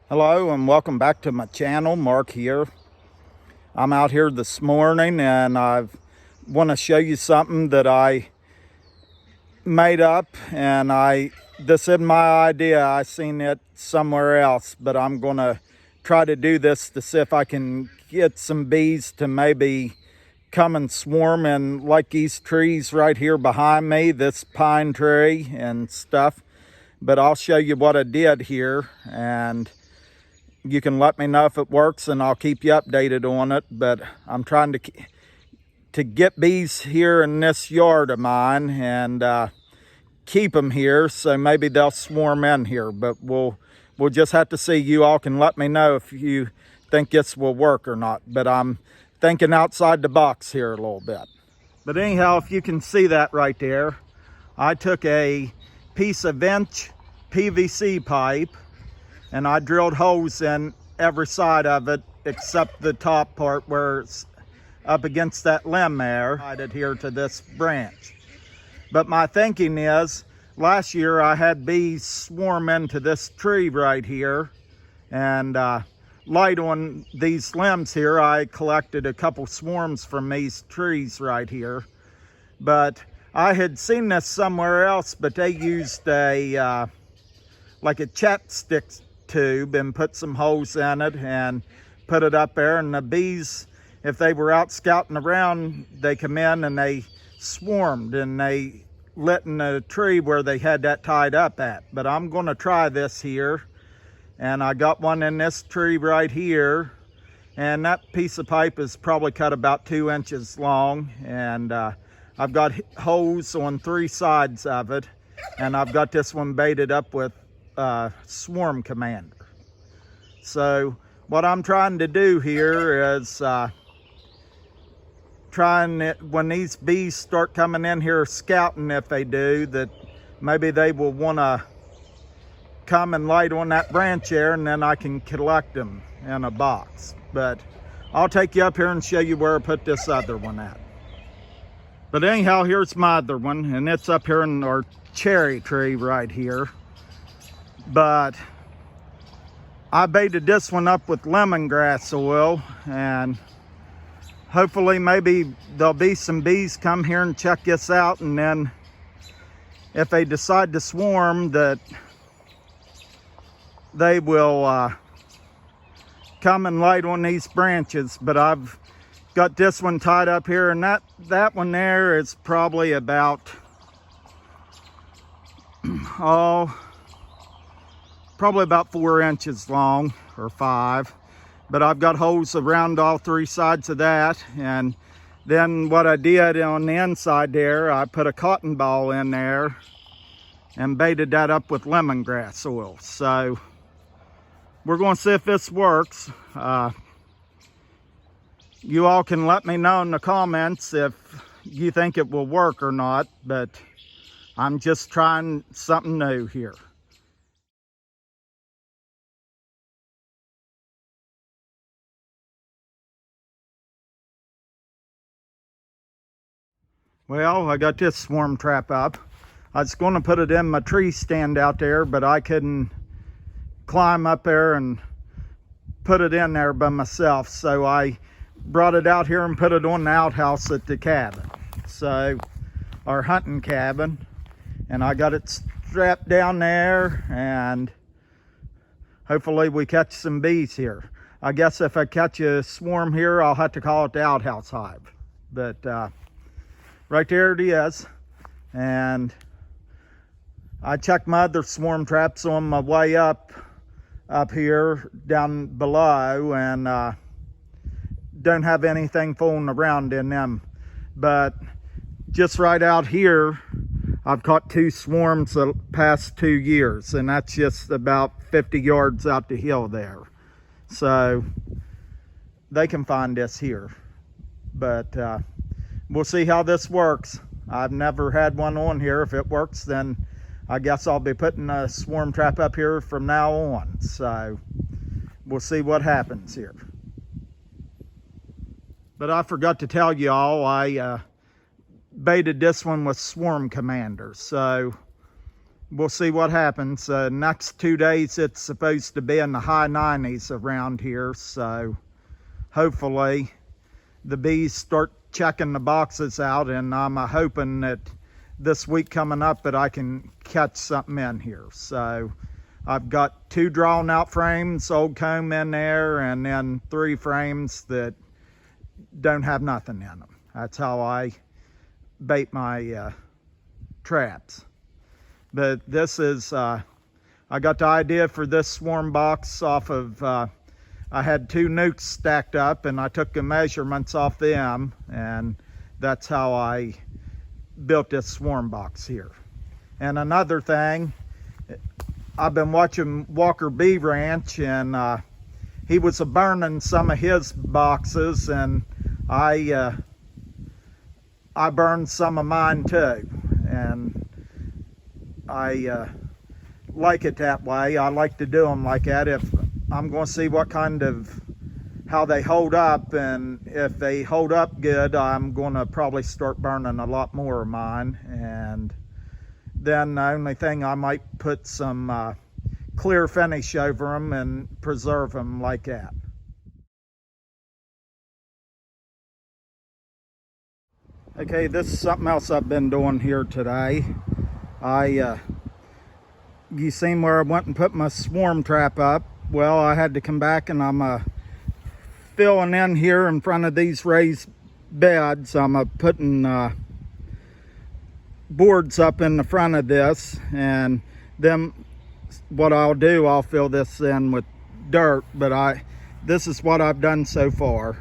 Hello and welcome back to my channel. Mark here. I'm out here this morning and I want to show you something that I made up, and this isn't my idea. I seen it somewhere else, but I'm gonna try to do this to see if I can get some bees to maybe come and swarm in like these trees right here behind me, this pine tree and stuff. But I'll show you what I did here, and you can let me know if it works and I'll keep you updated on it. But I'm trying to get bees here in this yard of mine and keep them here, so maybe they'll swarm in here. But we'll just have to see. You all can let me know if you think this will work or not. But I'm thinking outside the box here a little bit. But anyhow, if you can see that right there, I took a piece of inch PVC pipe and I drilled holes in every side of it except the top part where it's up against that limb there. I adhere to this branch. But my thinking is, last year I had bees swarm into this tree right here, and light on these limbs here, I collected a couple swarms from these trees right here. But I had seen this somewhere else, but they used a like a chapstick tube and put some holes in it and put it up there, and the bees, if they were out scouting around, they come in and they swarmed and they lit in the tree where they had that tied up at. But I'm going to try this here, and I got one in this tree right here, and that piece of pipe is probably cut about 2 inches long, and I've got holes on 3 sides of it, and I've got this one baited up with Swarm Commander. So what I'm trying to do here is when these bees start coming in here scouting, if they do, that maybe they will want to come and light on that branch there, and then I can collect them in a box. But I'll take you up here and show you where I put this other one at. But anyhow, here's my other one, and it's up here in our cherry tree right here. But I baited this one up with lemongrass oil, and hopefully maybe there'll be some bees come here and check this out, and then if they decide to swarm, that they will come and light on these branches. But I've got this one tied up here, and that one there is probably about probably about 4 inches long, or 5. But I've got holes around all 3 sides of that. And then what I did on the inside there, I put a cotton ball in there and baited that up with lemongrass oil. So we're going to see if this works. You all can let me know in the comments if you think it will work or not, but I'm just trying something new here. Well, I got this swarm trap up. I was going to put it in my tree stand out there, but I couldn't climb up there and put it in there by myself. So I brought it out here and put it on the outhouse at the cabin. So, our hunting cabin. And I got it strapped down there, and hopefully we catch some bees here. I guess if I catch a swarm here, I'll have to call it the outhouse hive. But right there it is. And I checked my other swarm traps on my way up here down below, and don't have anything fooling around in them. But just right out here, I've caught 2 swarms the past 2 years, and that's just about 50 yards out the hill there. So they can find this here. But we'll see how this works. I've never had one on here. If it works, then I guess I'll be putting a swarm trap up here from now on. So we'll see what happens here. But I forgot to tell you all, I baited this one with Swarm Commander. So we'll see what happens. Next 2 days, it's supposed to be in the high 90s around here. So hopefully the bees start checking the boxes out, and I'm hoping that this week coming up that I can catch something in here. So I've got 2 drawn out frames, old comb in there, and then 3 frames that don't have nothing in them. That's how I bait my traps. But this is, I got the idea for this swarm box off of, I had 2 nukes stacked up, and I took the measurements off them, and that's how I built this swarm box here. And another thing, I've been watching Walker Bee Ranch, and he was burning some of his boxes, and I burned some of mine too. And I like it that way. I like to do them like that. If I'm going to see what kind of, how they hold up, and if they hold up good, I'm going to probably start burning a lot more of mine. And then the only thing, I might put some clear finish over them and preserve them like that. Okay, this is something else I've been doing here today. You seen where I went and put my swarm trap up? Well, I had to come back, and I'm filling in here in front of these raised beds. I'm putting boards up in the front of this, and then what I'll do, I'll fill this in with dirt. But this is what I've done so far.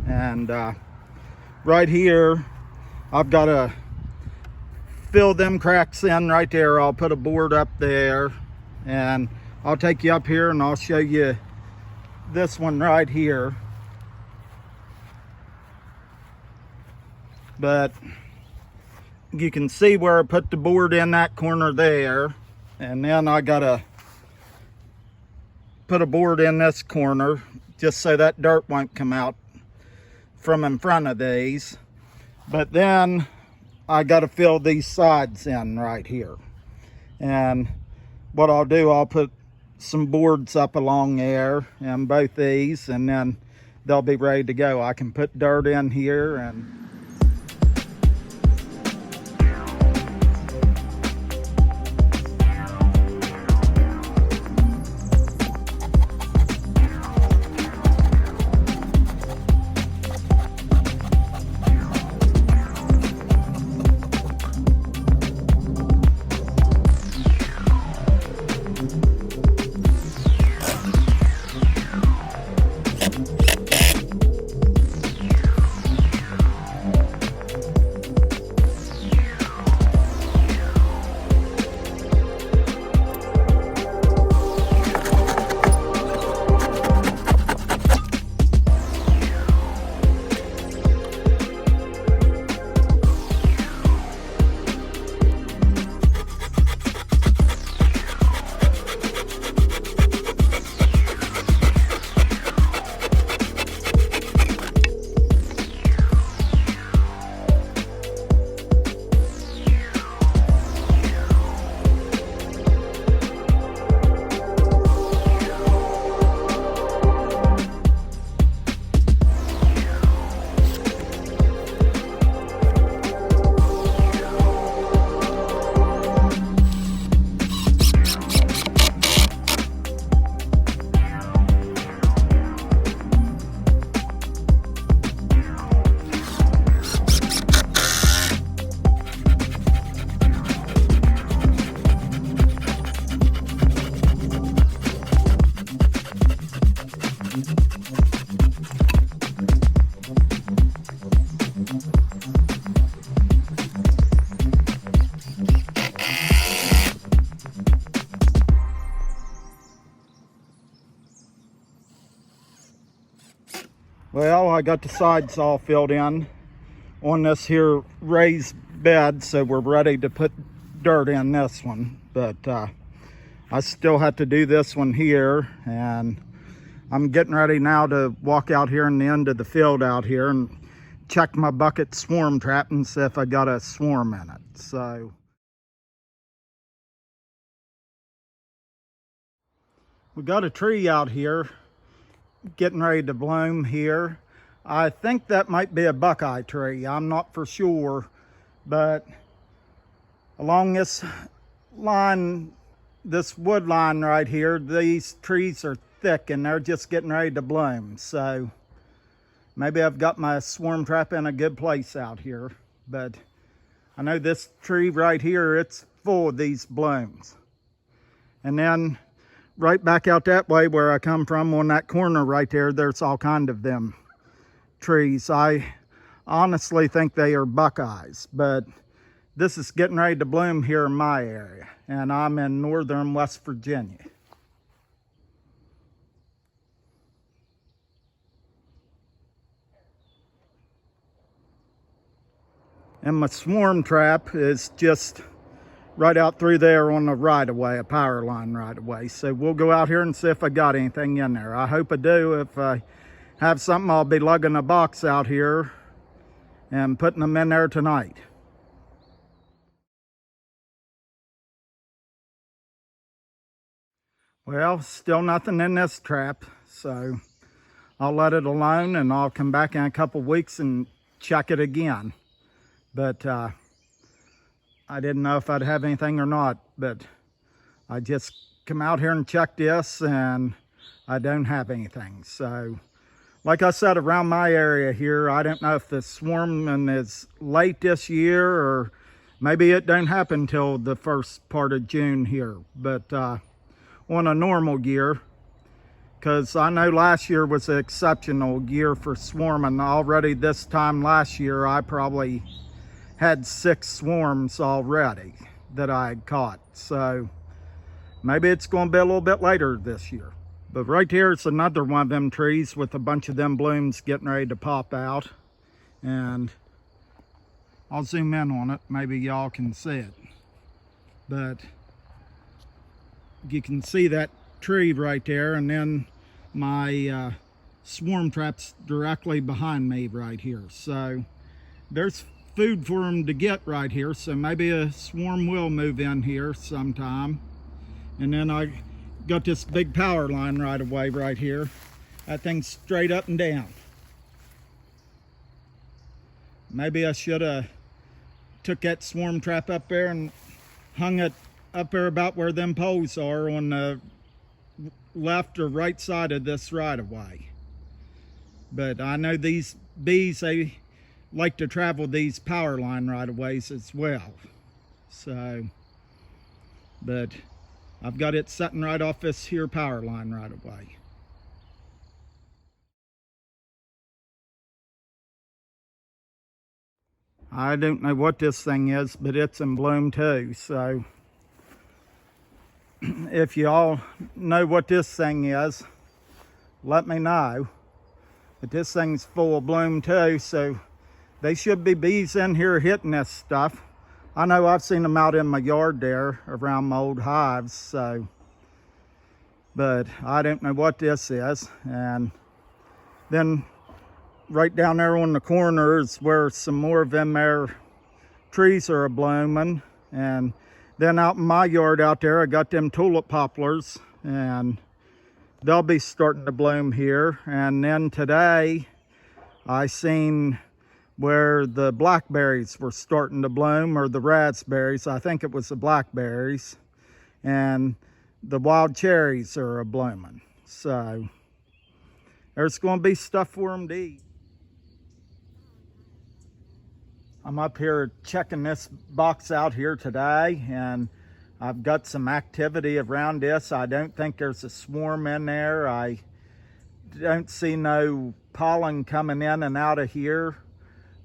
And right here, I've got to fill them cracks in right there. I'll put a board up there, and I'll take you up here and I'll show you this one right here. But you can see where I put the board in that corner there, and then I gotta put a board in this corner just so that dirt won't come out from in front of these. But then I got to fill these sides in right here. And what I'll do, I'll put some boards up along there and both these, and then they'll be ready to go. I can put dirt in here and well, I got the sides all filled in on this here raised bed, so we're ready to put dirt in this one. But I still have to do this one here, and I'm getting ready now to walk out here in the end of the field out here and check my bucket swarm trap and see if I got a swarm in it. So We got a tree out here getting ready to bloom here. I think that might be a buckeye tree. I'm not for sure, but along this line, this wood line right here, these trees are thick and they're just getting ready to bloom. So maybe I've got my swarm trap in a good place out here, but I know this tree right here, it's full of these blooms. And then right back out that way where I come from, on that corner right there, there's all kind of them trees. I honestly think they are buckeyes, but this is getting ready to bloom here in my area, and I'm in northern West Virginia. And my swarm trap is just right out through there on the right-of-way, a power line right-of-way. So we'll go out here and see if I got anything in there. I hope I do. If I have something, I'll be lugging a box out here and putting them in there tonight. Well, still nothing in this trap, so I'll let it alone and I'll come back in a couple weeks and check it again. But I didn't know if I'd have anything or not, but I just come out here and check this and I don't have anything. So like I said, around my area here, I don't know if the swarming is late this year or maybe it don't happen till the first part of June here. But on a normal year, because I know last year was an exceptional year for swarming. Already this time last year, I probably had 6 swarms already that I had caught. So maybe it's going to be a little bit later this year. But right here is another one of them trees with a bunch of them blooms getting ready to pop out. And I'll zoom in on it. Maybe y'all can see it. But you can see that tree right there, and then my swarm trap's directly behind me right here. So there's food for them to get right here, so maybe a swarm will move in here sometime. And then I got this big power line right away right here. That thing's straight up and down. Maybe I should have took that swarm trap up there and hung it up there about where them poles are on the left or right side of this right of way. But I know these bees, they like to travel these power line right of ways as well. So, but I've got it sitting right off this here power line right of way. I don't know what this thing is, but it's in bloom too. So if you all know what this thing is, let me know. But this thing's full of bloom too, so they should be bees in here hitting this stuff. I know I've seen them out in my yard there around my old hives, so, but I don't know what this is. And then right down there on the corner is where some more of them there trees are blooming. And then out in my yard out there, I got them tulip poplars, and they'll be starting to bloom here. And then today I seen where the blackberries were starting to bloom, or the raspberries. I think it was the blackberries. And the wild cherries are blooming. So there's going to be stuff for them to eat. I'm up here checking this box out here today, and I've got some activity around this. I don't think there's a swarm in there. I don't see no pollen coming in and out of here,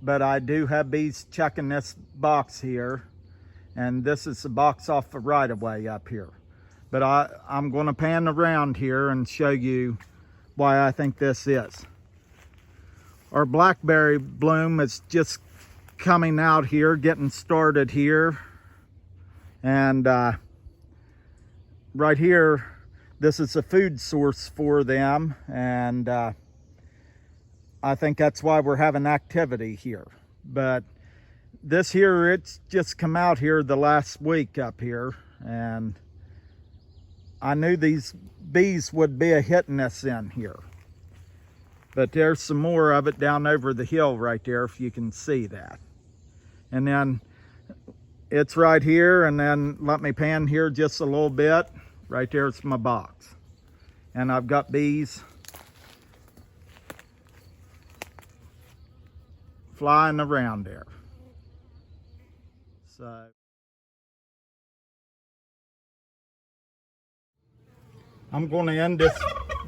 but I do have bees checking this box here, and this is the box off the right of way up here. But I'm going to pan around here and show you why I think this is. Our blackberry bloom is just coming out here, getting started here. And right here, this is a food source for them, and I think that's why we're having activity here. But this here, it's just come out here the last week up here, and I knew these bees would be a hitting us in here. But there's some more of it down over the hill right there, if you can see that. And then it's right here, and then let me pan here just a little bit. Right there's my box. And I've got bees flying around there. So I'm going to end this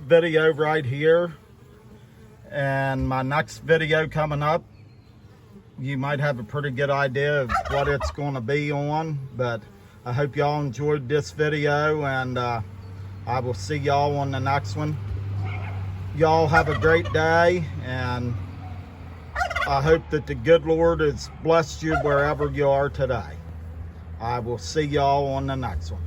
video right here, and my next video coming up, you might have a pretty good idea of what it's going to be on. But I hope y'all enjoyed this video, and I will see y'all on the next one. Y'all have a great day, and I hope that the good Lord has blessed you wherever you are today. I will see y'all on the next one.